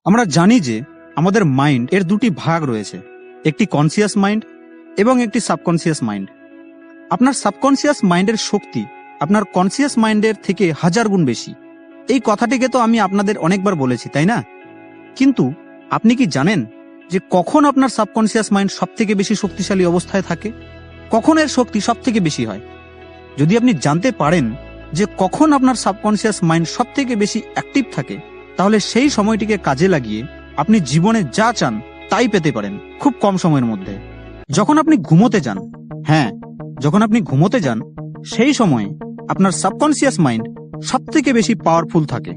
আমরা জানি যে আমাদের মাইন্ড এর দুটি ভাগ রয়েছে, একটি কনসিয়াস মাইন্ড এবং একটি সাবকনসিয়াস মাইন্ড। আপনার সাবকনসিয়াস মাইন্ডের শক্তি আপনার কনসিয়াস মাইন্ডের থেকে 1000 গুণ বেশি। এই কথাটিকে তো আমি আপনাদের অনেকবার বলেছি, তাই না? কিন্তু আপনি কি জানেন যে কখন আপনার সাবকনসিয়াস মাইন্ড সবথেকে বেশি শক্তিশালী অবস্থায় থাকে, কখন এর শক্তি সবথেকে বেশি হয়? যদি আপনি জানতে পারেন যে কখন আপনার সাবকনসিয়াস মাইন্ড সবথেকে বেশি অ্যাক্টিভ থাকে, তাহলে সেই সময়টিকে কাজে লাগিয়ে আপনি জীবনে যা চান তাই পেতে পারেন খুব কম সময়ের মধ্যে। যখন আপনি ঘুমোতে যান, হ্যাঁ, যখন আপনি ঘুমোতে যান, সেই সময়ে আপনার সাবকনসিয়াস মাইন্ড সবথেকে বেশি পাওয়ারফুল থাকে।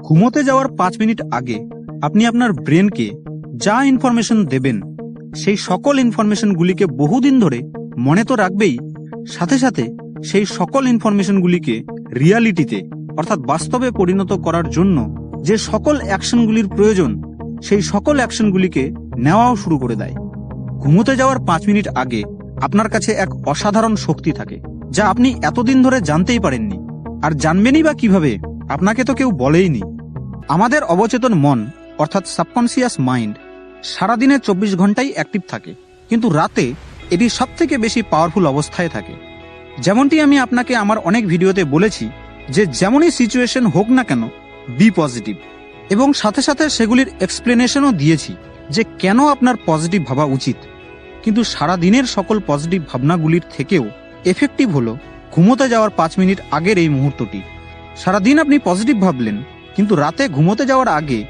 ঘুমোতে যাওয়ার 5 মিনিট আগে আপনি আপনার ব্রেনকে যা ইনফরমেশন দেবেন, সেই সকল ইনফরমেশনগুলিকে বহুদিন ধরে মনে তো রাখবেই, সাথে সাথে সেই সকল ইনফরমেশনগুলিকে রিয়ালিটিতে অর্থাৎ বাস্তবে পরিণত করার জন্য যে সকল অ্যাকশনগুলির প্রয়োজন, সেই সকল অ্যাকশনগুলিকে নেওয়াও শুরু করে দেয়। ঘুমোতে যাওয়ার 5 মিনিট আগে আপনার কাছে এক অসাধারণ শক্তি থাকে, যা আপনি এতদিন ধরে জানতেই পারেননি। আর জানবেনই বা কিভাবে? আপনাকে তো কেউ বলেইনি। আমাদের অবচেতন মন অর্থাৎ সাবকনসিয়াস মাইন্ড সারাদিনে 24 ঘন্টাই অ্যাক্টিভ থাকে, কিন্তু রাতে এটি সবথেকে বেশি পাওয়ারফুল অবস্থায় থাকে। যেমনটি আমি আপনাকে আমার অনেক ভিডিওতে বলেছি যে যেমনই সিচুয়েশন হোক না কেন, বি পজিটিভ, এবং সাথে সাথে সেগুলির এক্সপ্লেনেশনও দিয়েছি যে কেন আপনার পজিটিভ ভাবা উচিত। কিন্তু সারা দিনের সকল পজিটিভ ভাবনাগুলির থেকেও এফেক্টিভ হলো ঘুমোতে যাওয়ার 5 মিনিট আগের এই মুহূর্তটি। সারাদিন আপনি পজিটিভ ভাবলেন, কিন্তু রাতে ঘুমোতে যাওয়ার আগে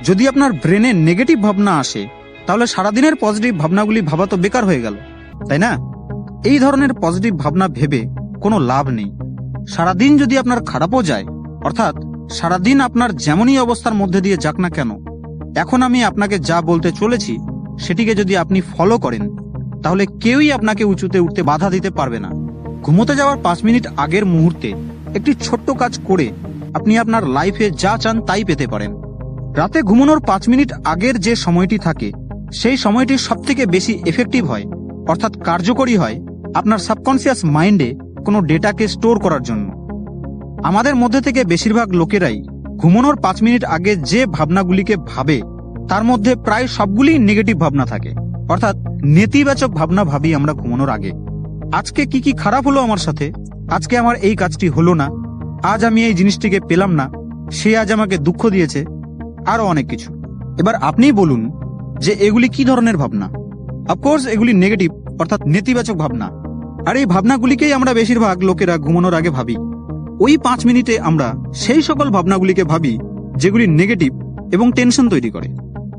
যদি আপনার ব্রেনে নেগেটিভ ভাবনা আসে, তাহলে সারাদিনের পজিটিভ ভাবনাগুলি ভাবা তো বেকার হয়ে গেল, তাই না? এই ধরনের পজিটিভ ভাবনা ভেবে কোনো লাভ নেই। সারাদিন যদি আপনার খারাপও যায়, অর্থাৎ সারাদিন আপনার যেমনই অবস্থার মধ্যে দিয়ে যাক না কেন, এখন আমি আপনাকে যা বলতে চলেছি সেটিকে যদি আপনি ফলো করেন, তাহলে কেউই আপনাকে উঁচুতে উঠতে বাধা দিতে পারবে না। ঘুমোতে যাওয়ার 5 মিনিট আগের মুহূর্তে একটি ছোট্ট কাজ করে আপনি আপনার লাইফে যা চান তাই পেতে পারেন। রাতে ঘুমানোর 5 মিনিট আগের যে সময়টি থাকে, সেই সময়টি সবথেকে বেশি এফেক্টিভ হয়, অর্থাৎ কার্যকরী হয় আপনার সাবকনসিয়াস মাইন্ডে কোনো ডেটাকে স্টোর করার জন্য। আমাদের মধ্যে থেকে বেশিরভাগ লোকেরাই ঘুমানোর 5 মিনিট আগে যে ভাবনাগুলিকে ভাবে, তার মধ্যে প্রায় সবগুলি নেগেটিভ ভাবনা থাকে, অর্থাৎ নেতিবাচক ভাবনা ভাবি আমরা ঘুমানোর আগে। আজকে কি কি খারাপ হলো আমার সাথে, আজকে আমার এই কাজটি হলো না, আজ আমি এই জিনিসটিকে পেলাম না, সে আজ আমাকে দুঃখ দিয়েছে, আরো অনেক কিছু। এবার আপনি বলুন যে এগুলি কি ধরনের ভাবনা? অফকোর্স এগুলি নেগেটিভ, অর্থাৎ নেতিবাচক ভাবনা। আর এই ভাবনাগুলিকেই আমরা বেশিরভাগ লোকেরা ঘুমানোর আগে ভাবি। ওই 5 মিনিটে আমরা সেই সকল ভাবনাগুলিকে ভাবি যেগুলি নেগেটিভ এবং টেনশন তৈরি করে।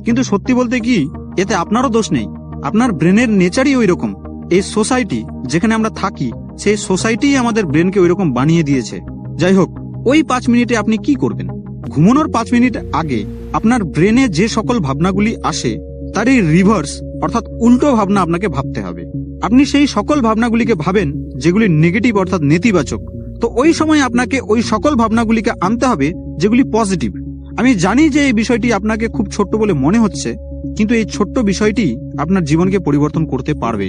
কিন্তু সত্যি বলতে কি, এতে আপনারও দোষ নেই, আপনার ব্রেনের নেচারই ওই রকম। এই সোসাইটি যেখানে আমরা থাকি, সেই সোসাইটি আমাদের ব্রেনকে ওই রকম বানিয়ে দিয়েছে। যাই হোক, ওই 5 মিনিটে আপনি কি করবেন? ঘুমানোর 5 মিনিট আগে আপনার ব্রেনে যে সকল ভাবনাগুলি আসে, তার এই রিভার্স অর্থাৎ উল্টো ভাবনা আপনাকে ভাবতে হবে। আপনি সেই সকল ভাবনাগুলিকে ভাবেন যেগুলি নেগেটিভ অর্থাৎ নেতিবাচক। তো ওই সময় আপনাকে ওই সকল ভাবনাগুলিকে আনতে হবে যেগুলি পজিটিভ। আমি জানি যে এই বিষয়টি আপনাকে খুব ছোট্ট বলে মনে হচ্ছে, কিন্তু এই ছোট্ট বিষয়টি আপনার জীবনকে পরিবর্তন করতে পারবে।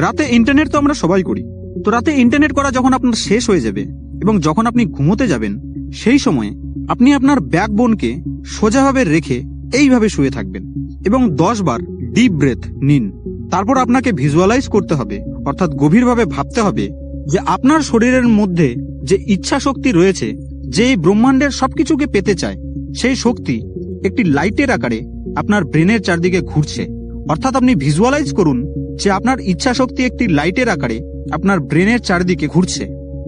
রাতে ইন্টারনেট তো আমরা সবাই করি, তো রাতে ইন্টারনেট করা যখন আপনার শেষ হয়ে যাবে এবং যখন আপনি ঘুমোতে যাবেন, সেই সময়ে আপনি আপনার ব্যাকবোনকে সোজাভাবে রেখে এইভাবে শুয়ে থাকবেন এবং 10 বার ডিপ ব্রেথ নিন। তারপর আপনাকে ভিজুয়ালাইজ করতে হবে, অর্থাৎ গভীরভাবে ভাবতে হবে যে আপনার শরীরের মধ্যে যে ইচ্ছা শক্তি রয়েছে, যে এই ব্রহ্মাণ্ডের সবকিছুকে পেতে চায়, সেই শক্তি একটি লাইটের আকারে আপনার ব্রেনের চারদিকে ঘুরছে। অর্থাৎ আপনি ভিজুয়ালাইজ করুন যে আপনার ইচ্ছা শক্তি একটি লাইটের আকারে আপনার ব্রেনের চারদিকে ঘুরছে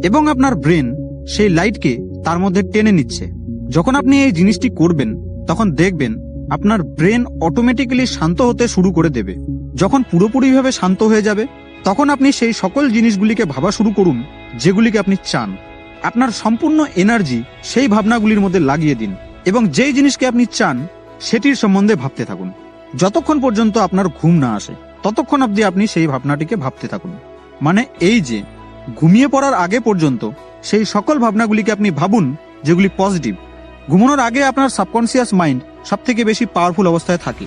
এবং আপনার ব্রেন সেই লাইটকে তার মধ্যে টেনে নিচ্ছে। যখন আপনি এই জিনিসটি করবেন, তখন দেখবেন আপনার ব্রেন অটোমেটিক্যালি শান্ত হতে শুরু করে দেবে। যখন পুরোপুরিভাবে শান্ত হয়ে যাবে, তখন আপনি সেই সকল জিনিসগুলিকে ভাবা শুরু করুন যেগুলিকে আপনি চান। আপনার সম্পূর্ণ এনার্জি সেই ভাবনাগুলির মধ্যে লাগিয়ে দিন এবং যেই জিনিসকে আপনি চান সেটির সম্বন্ধে ভাবতে থাকুন। যতক্ষণ পর্যন্ত আপনার ঘুম না আসে, ততক্ষণ অবধি আপনি সেই ভাবনাটিকে ভাবতে থাকুন। মানে এই যে ঘুমিয়ে পড়ার আগে পর্যন্ত সেই সকল ভাবনাগুলিকে আপনি ভাবুন যেগুলি পজিটিভ। ঘুমানোর আগে আপনার সাবকনসিয়াস মাইন্ড সবথেকে বেশি পাওয়ারফুল অবস্থায় থাকে।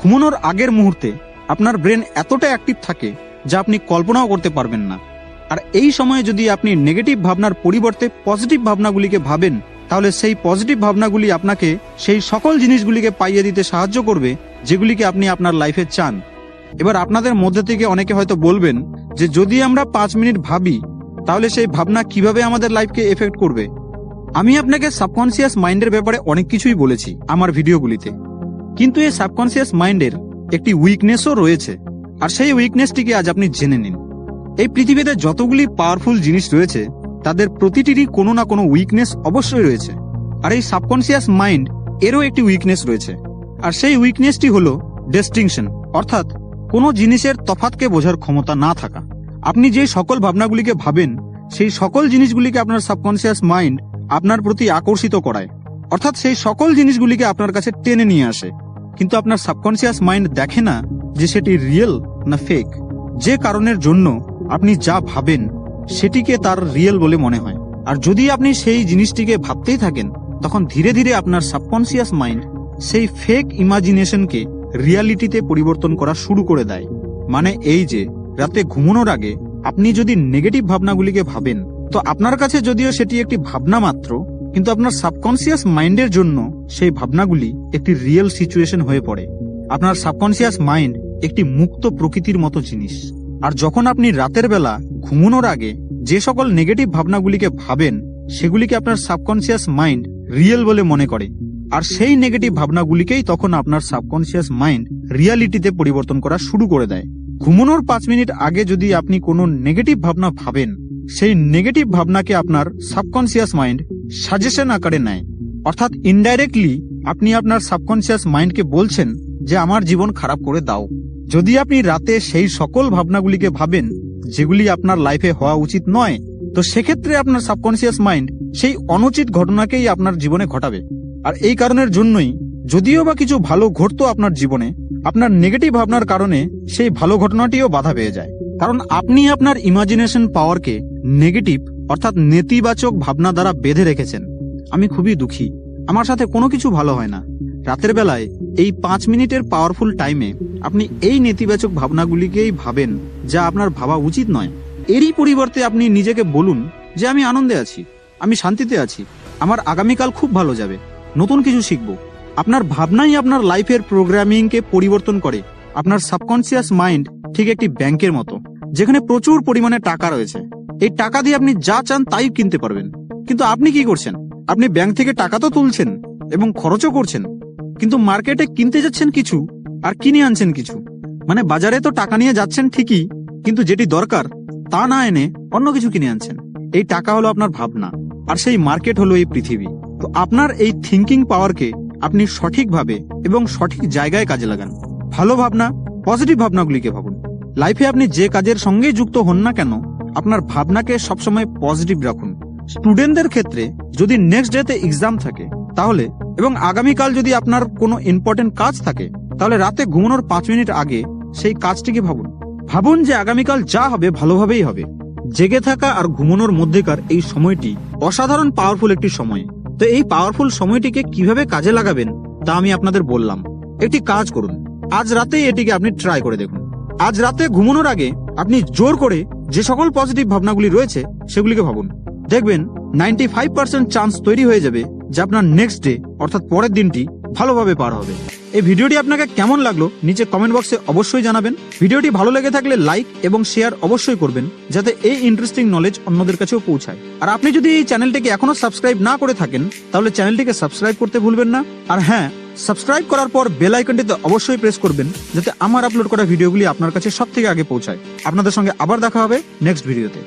ঘুমানোর আগের মুহূর্তে আপনার ব্রেন এতটা অ্যাক্টিভ থাকে যা আপনি কল্পনাও করতে পারবেন না। আর এই সময়ে যদি আপনি নেগেটিভ ভাবনার পরিবর্তে পজিটিভ ভাবনাগুলিকে ভাবেন, তাহলে সেই পজিটিভ ভাবনাগুলি আপনাকে সেই সকল জিনিসগুলিকে পাইয়ে দিতে সাহায্য করবে যেগুলিকে আপনি আপনার লাইফে চান। এবার আপনাদের মধ্যে থেকে অনেকে হয়তো বলবেন যে যদি আমরা 5 মিনিট ভাবি তাহলে সেই ভাবনা কিভাবে আমাদের লাইফকে এফেক্ট করবে। আমি আপনাকে সাবকনসিয়াস মাইন্ডের ব্যাপারে অনেক কিছুই বলেছি আমার ভিডিওগুলিতে, কিন্তু এই সাবকনসিয়াস মাইন্ডের একটি উইকনেসও রয়েছে, আর সেই উইকনেসটিকে আজ আপনি জেনে নিন। এই পৃথিবীতে যতগুলি পাওয়ারফুল জিনিস রয়েছে তাদের প্রতিটিরই কোনো না কোনো উইকনেস অবশ্যই রয়েছে, আর এই সাবকনসিয়াস মাইন্ড এরও একটি উইকনেস রয়েছে, আর সেই উইকনেসটি হলো ডিস্টিংশন, অর্থাৎ কোনো জিনিসের তফাৎকে বোঝার ক্ষমতা না থাকা। আপনি যে সকল ভাবনাগুলিকে ভাবেন সেই সকল জিনিসগুলিকে আপনার সাবকনসিয়াস মাইন্ড আপনার প্রতি আকর্ষিত করায়, অর্থাৎ সেই সকল জিনিসগুলিকে আপনার কাছে টেনে নিয়ে আসে। কিন্তু আপনার সাবকনসিয়াস মাইন্ড দেখে না যে সেটি রিয়েল না ফেক, যে কারণের জন্য আপনি যা ভাবেন সেটিকে তার রিয়েল বলে মনে হয়। আর যদি আপনি সেই জিনিসটিকে ভাবতেই থাকেন তখন ধীরে ধীরে আপনার সাবকনসিয়াস মাইন্ড সেই ফেক ইমাজিনেশনকে রিয়ালিটিতে পরিবর্তন করা শুরু করে দেয়। মানে এই যে রাতে ঘুমানোর আগে আপনি যদি নেগেটিভ ভাবনাগুলিকে ভাবেন তো আপনার কাছে যদিও সেটি একটি ভাবনা মাত্র, কিন্তু আপনার সাবকনসিয়াস মাইন্ডের জন্য সেই ভাবনাগুলি একটি রিয়েল সিচুয়েশন হয়ে পড়ে। আপনার সাবকনসিয়াস মাইন্ড একটি মুক্ত প্রকৃতির মতো জিনিস, আর যখন আপনি রাতের বেলা ঘুমানোর আগে যে সকল নেগেটিভ ভাবনাগুলিকে ভাবেন সেগুলিকে আপনার সাবকনসিয়াস মাইন্ড রিয়েল বলে মনে করে, আর সেই নেগেটিভ ভাবনাগুলিকেই তখন আপনার সাবকনসিয়াস মাইন্ড রিয়ালিটিতে পরিবর্তন করা শুরু করে দেয়। ঘুমানোর 5 মিনিট আগে যদি আপনি কোনো নেগেটিভ ভাবনা ভাবেন, সেই নেগেটিভ ভাবনাকে আপনার সাবকনসিয়াস মাইন্ড সাজেশন আকারে নেয়, অর্থাৎ ইনডাইরেক্টলি আপনি আপনার সাবকনসিয়াস মাইন্ডকে বলছেন যে আমার জীবন খারাপ করে দাও। যদি আপনি রাতে সেই সকল ভাবনাগুলিকে ভাবেন যেগুলি আপনার লাইফে হওয়া উচিত নয়, তো সেক্ষেত্রে আপনার সাবকনসিয়াস মাইন্ড সেই অনুচিত ঘটনাকেই আপনার জীবনে ঘটাবে। আর এই কারণের জন্যই যদিও বা কিছু ভালো ঘটতো আপনার জীবনে, আপনার নেগেটিভ ভাবনার কারণে সেই ভালো ঘটনাটিও বাধা পেয়ে যায়, কারণ আপনি আপনার ইমাজিনেশন পাওয়ারকে নেগেটিভ অর্থাৎ নেতিবাচক ভাবনা দ্বারা বেঁধে রেখেছেন। আমি খুবই দুঃখী, আমার সাথে কোনো কিছু ভালো হয় না। রাতের বেলায় এই 5 মিনিটের পাওয়ারফুল টাইমে আপনি এই নেতিবাচক ভাবনাগুলিকেই ভাবেন যা আপনার ভাবা উচিত নয়। এরই পরিবর্তে আপনি নিজেকে বলুন যে আমি আনন্দে আছি, আমি শান্তিতে আছি, আমার আগামীকাল খুব ভালো যাবে, নতুন কিছু শিখব। আপনার ভাবনাই আপনার লাইফের প্রোগ্রামিংকে পরিবর্তন করে। আপনার সাবকনসিয়াস মাইন্ড ঠিক একটি ব্যাংকের মতো, যেখানে প্রচুর পরিমাণে টাকা রয়েছে। এই টাকা দিয়ে আপনি যা চান তাই কিনতে পারবেন, কিন্তু আপনি কি করছেন? আপনি ব্যাংক থেকে টাকা তো তুলছেন এবং খরচও করছেন, কিন্তু মার্কেটে কিনতে যাচ্ছেন কিছু আর কিনে আনছেন কিছু। মানে বাজারে তো টাকা নিয়ে যাচ্ছেন ঠিকই, কিন্তু যেটি দরকার তা না এনে অন্য কিছু কিনে আনছেন। এই টাকা হলো আপনার ভাবনা, আর সেই মার্কেট হলো এই পৃথিবী। তো আপনার এই থিঙ্কিং পাওয়ারকে আপনি সঠিকভাবে এবং সঠিক জায়গায় কাজে লাগান। ভালো ভাবনা, পজিটিভ ভাবনাগুলিকে ভাবুন। লাইফে আপনি যে কাজের সঙ্গে যুক্ত হন না কেন, আপনার ভাবনাকে সবসময় পজিটিভ রাখুন। স্টুডেন্টদের ক্ষেত্রে যদি নেক্সট ডেতে এক্সাম থাকে তাহলে, এবং আগামীকাল যদি আপনার কোনো ইম্পর্টেন্ট কাজ থাকে, তাহলে রাতে ঘুমানোর 5 মিনিট আগে সেই কাজটিকে ভাবুন। ভাবুন যে আগামীকাল যা হবে ভালোভাবেই হবে। জেগে থাকা আর ঘুমানোর মধ্যেকার এই সময়টি অসাধারণ পাওয়ারফুল একটি সময়। তো এই পাওয়ারফুল সময়টিকে কিভাবে কাজে লাগাবেন তা আমি আপনাদের বললাম। একটি কাজ করুন, আজ রাতেই এটিকে আপনি ট্রাই করে দেখুন। আজ রাতে ঘুমানোর আগে আপনি জোর করে যে সকল পজিটিভ ভাবনাগুলি রয়েছে সেগুলিকে ভাবুন। দেখবেন 95% চান্স তৈরি হয়ে যাবে যে আপনার নেক্সট ডে অর্থাৎ পরের দিনটি ভালোভাবে পার হবে। এই ভিডিওটি আপনাকে কেমন লাগলো নিচে কমেন্ট বক্সে অবশ্যই জানাবেন। ভিডিওটি ভালো লেগে থাকলে লাইক এবং শেয়ার অবশ্যই করবেন, যাতে এই ইন্টারেস্টিং নলেজ অন্যদের কাছেও পৌঁছায়। আর আপনি যদি এই চ্যানেলটিকে এখনো সাবস্ক্রাইব না করে থাকেন তাহলে চ্যানেলটিকে সাবস্ক্রাইব করতে ভুলবেন না। আর হ্যাঁ, সাবস্ক্রাইব করার পর বেল আইকনটিতে অবশ্যই প্রেস করবেন, যাতে আমার আপলোড করা ভিডিওগুলি আপনার কাছে সবথেকে আগে পৌঁছায়। আপনাদের সঙ্গে আবার দেখা হবে নেক্সট ভিডিওতে।